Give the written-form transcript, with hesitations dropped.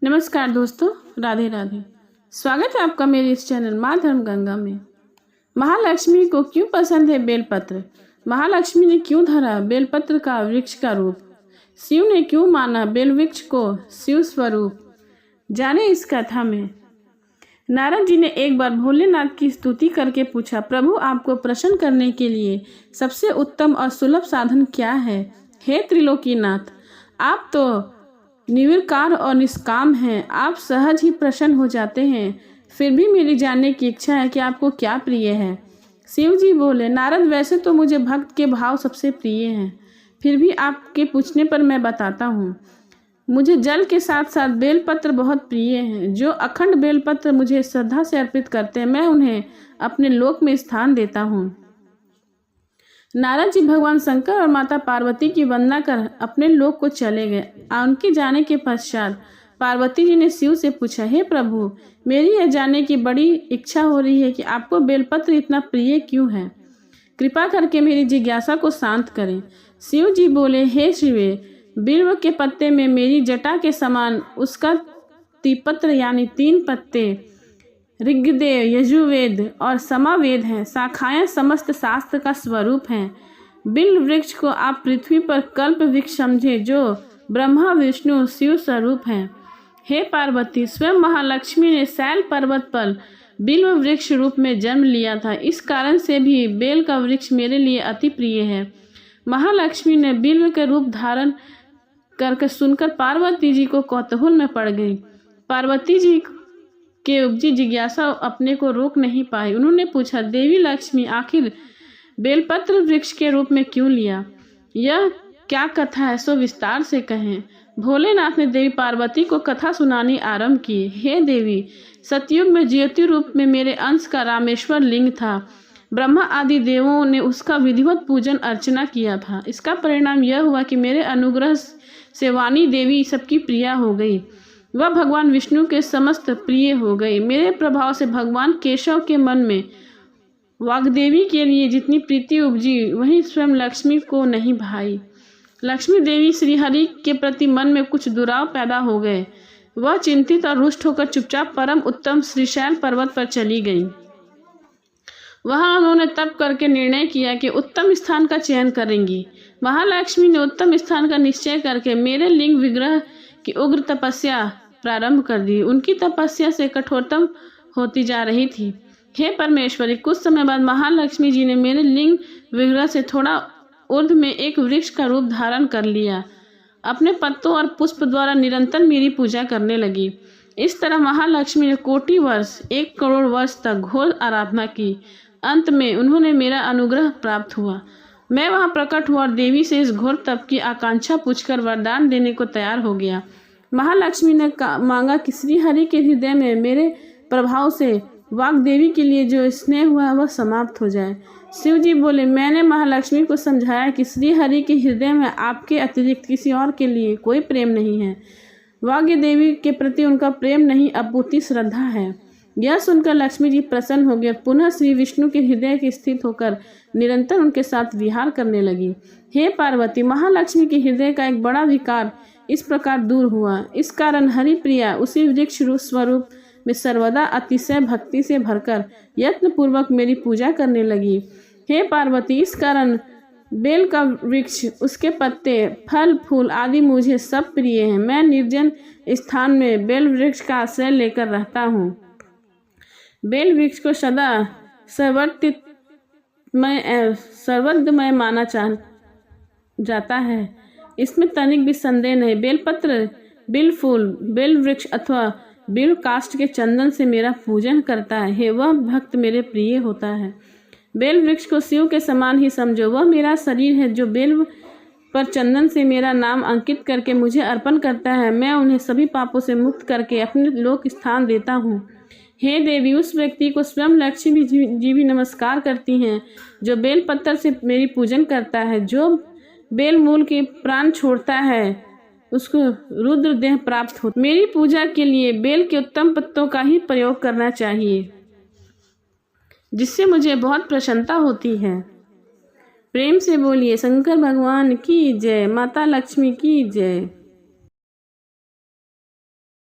नमस्कार दोस्तों, राधे राधे। स्वागत है आपका मेरे इस चैनल माँ धर्म गंगा में। महालक्ष्मी को क्यों पसंद है बेलपत्र? महालक्ष्मी ने क्यों धरा बेलपत्र का वृक्ष का रूप? शिव ने क्यों माना बेल वृक्ष को शिव स्वरूप? जाने इस कथा में। नारद जी ने एक बार भोलेनाथ की स्तुति करके पूछा, प्रभु आपको प्रसन्न करने के लिए सबसे उत्तम और सुलभ साधन क्या है? हे त्रिलोकीनाथ, आप तो निर्विकार और निष्काम हैं, आप सहज ही प्रसन्न हो जाते हैं। फिर भी मेरी जानने की इच्छा है कि आपको क्या प्रिय है। शिव जी बोले, नारद वैसे तो मुझे भक्त के भाव सबसे प्रिय हैं, फिर भी आपके पूछने पर मैं बताता हूँ। मुझे जल के साथ साथ बेलपत्र बहुत प्रिय हैं। जो अखंड बेलपत्र मुझे श्रद्धा से अर्पित करते हैं, मैं उन्हें अपने लोक में स्थान देता हूँ। नारद जी भगवान शंकर और माता पार्वती की वंदना कर अपने लोक को चले गए। उनके जाने के पश्चात पार्वती जी ने शिव से पूछा, हे प्रभु, मेरी यह जानने की बड़ी इच्छा हो रही है कि आपको बेलपत्र इतना प्रिय क्यों है। कृपा करके मेरी जिज्ञासा को शांत करें। शिव जी बोले, हे शिवे, बिल्व के पत्ते में मेरी जटा के समान उसका त्रिपत्र यानी 3 पत्ते ऋग्वेद, यजुर्वेद और समावेद हैं। शाखाएं समस्त शास्त्र का स्वरूप हैं। बिल्व वृक्ष को आप पृथ्वी पर कल्प वृक्ष समझे, जो ब्रह्मा विष्णु शिव स्वरूप हैं। हे पार्वती, स्वयं महालक्ष्मी ने शैल पर्वत पर बिल्व वृक्ष रूप में जन्म लिया था। इस कारण से भी बेल का वृक्ष मेरे लिए अति प्रिय है। महालक्ष्मी ने बिल्व के रूप धारण करके सुनकर पार्वती जी को कौतूहल में पड़ गई। पार्वती जी के उपजी जिज्ञासा अपने को रोक नहीं पाई। उन्होंने पूछा, देवी लक्ष्मी, आखिर बेलपत्र वृक्ष के रूप में क्यों लिया? यह क्या कथा है, सो विस्तार से कहें। भोलेनाथ ने देवी पार्वती को कथा सुनानी आरंभ की। हे देवी, सतयुग में ज्योति रूप में मेरे अंश का रामेश्वर लिंग था। ब्रह्मा आदि देवों ने उसका विधिवत पूजन अर्चना किया था। इसका परिणाम यह हुआ कि मेरे अनुग्रह से वाणी देवी सबकी प्रिया हो गई। वह भगवान विष्णु के समस्त प्रिय हो गई। मेरे प्रभाव से भगवान केशव के मन में वाग्देवी के लिए जितनी प्रीति उपजी, वही स्वयं लक्ष्मी को नहीं भाई। लक्ष्मी देवी श्रीहरि के प्रति मन में कुछ दुराव पैदा हो गए। वह चिंतित और रुष्ट होकर चुपचाप परम उत्तम श्रीशैल पर्वत पर चली गई। वहां उन्होंने तप करके निर्णय किया कि उत्तम स्थान का चयन करेंगी। महालक्ष्मी ने उत्तम स्थान का निश्चय करके मेरे लिंग विग्रह की उग्र तपस्या प्रारंभ कर दी। उनकी तपस्या से कठोरतम होती जा रही थी। हे परमेश्वरी, कुछ समय बाद महालक्ष्मी जी ने मेरे लिंग विग्रह से थोड़ा ऊर्ध में एक वृक्ष का रूप धारण कर लिया। अपने पत्तों और पुष्प द्वारा निरंतर मेरी पूजा करने लगी। इस तरह महालक्ष्मी ने कोटि वर्ष, 1 करोड़ वर्ष तक घोर आराधना की। अंत में उन्होंने मेरा अनुग्रह प्राप्त हुआ। मैं वहां प्रकट हुआ और देवी से इस घोर तप की आकांक्षा पूछकर वरदान देने को तैयार हो गया। महालक्ष्मी ने मांगा कि श्रीहरि के हृदय में मेरे प्रभाव से वाग्देवी के लिए जो स्नेह हुआ वह समाप्त हो जाए। शिव जी बोले, मैंने महालक्ष्मी को समझाया कि श्रीहरि के हृदय में आपके अतिरिक्त किसी और के लिए कोई प्रेम नहीं है। वाग्देवी के प्रति उनका प्रेम नहीं, अपूर्ति श्रद्धा है। यह सुनकर लक्ष्मी जी प्रसन्न हो गए। पुनः श्री विष्णु के हृदय के स्थित होकर निरंतर उनके साथ विहार करने लगी। हे पार्वती, महालक्ष्मी के हृदय का एक बड़ा विकार इस प्रकार दूर हुआ। इस कारण हरिप्रिया उसी वृक्ष स्वरूप में सर्वदा अतिशय भक्ति से भरकर यत्न पूर्वक मेरी पूजा करने लगी। हे पार्वती, इस कारण बेल का वृक्ष, उसके पत्ते, फल फूल आदि मुझे सब प्रिय हैं। मैं निर्जन स्थान में बेल वृक्ष का आश्रय लेकर रहता हूँ। बेल वृक्ष को सदा सर्वज्ञमय माना जाता है, इसमें तनिक भी संदेह नहीं। बेलपत्र, बिल फूल, बेल वृक्ष अथवा बिल काष्ठ के चंदन से मेरा पूजन करता है, वह भक्त मेरे प्रिय होता है। बेल वृक्ष को शिव के समान ही समझो। वह मेरा शरीर है, जो बेल पर चंदन से मेरा नाम अंकित करके मुझे अर्पण करता है। मैं उन्हें सभी पापों से मुक्त करके अपने लोक स्थान देता हूँ। हे देवी, उस व्यक्ति को स्वयं लक्ष्मी जी भी नमस्कार करती हैं, जो बेल पत्थर से मेरी पूजन करता है। जो बेल मूल के प्राण छोड़ता है, उसको रुद्र देह प्राप्त हो। मेरी पूजा के लिए बेल के उत्तम पत्तों का ही प्रयोग करना चाहिए, जिससे मुझे बहुत प्रसन्नता होती है। प्रेम से बोलिए शंकर भगवान की जय, माता लक्ष्मी की जय।